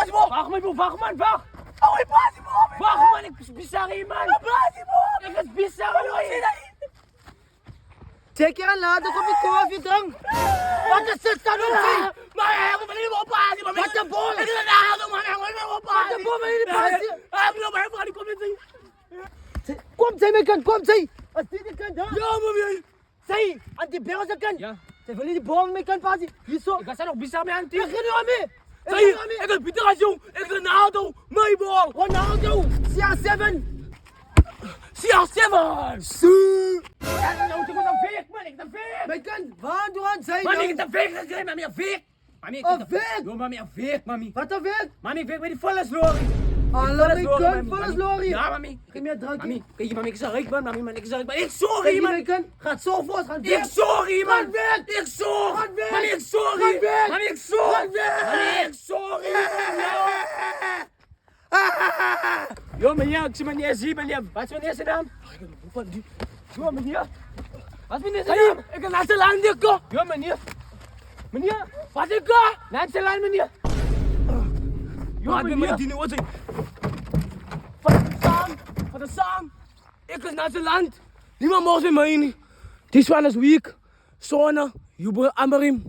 passie mo! Wacht man bro, wacht man, wacht! Ako'y passie mo! Wacht man, ik is bizarre man! Passie mo! Ik is bizarre man! Check je aan later, kom je koffie dan. Wat is dit dan ook? Maar ik wil niet op passie, man! Wat de bol? Ik wil een auto, man! Ik wil niet op passie! Wat de bol, maar jullie passie? Ik wil maar even, ik kom niet zien! Kom, zij mijn kant, kom, zij. Als die de kant, hè? Ja, man! Zij, aan die berg zijn kant. Ja. Zij wil niet de bal mijn kant passie. Hier zo. Ik ga nog bizarre man Ik ga nu aan mee. Say, ik wil Pieter jong! Ik wil een auto! Mijn bal! Ronaldo, CR7. CR7! Ja, nou, ik moet een veeg man, ik ben veeg! Mijn kant, waar doe aan zij Mami, ik dan? heb een veeg gekregen, mami, een veeg! Mami, ik Een veeg? Yo, mami, een veeg, mami! Wat een werk? Mami, ik veeg met die volle lorry! Alle mijn kant, mami. volgens Lori. Ja, mami! Geef meer drank. Mami, kijk je, mami, ik is een rijk man, mami, man, ik is een rijk man! Ik Geef sorry, je man! mijn kant. Gaat zo voort, gaan Ik weg. sorry, man! Gaat weg. Ik sorry! Gaat weg. Mami, ik sorry! Gaat weg. Mami, ik sorry! Gaat weg. Mami, ik sorry! Yo, meneer, ik zie meneer zien, meneer. Wat is meneer zijn naam? Yo, meneer. Wat is meneer zijn naam? Ik kan naar de land, ik kom! Yo, meneer. Meneer, Wat ik kom! naar het lijn, meneer. Yo, Wat ben meneer. ik die wat ik? Van de Sam! Ik is naar zijn land! Niemand mag in mij. This one is weak. Zona, Jubel Amarim.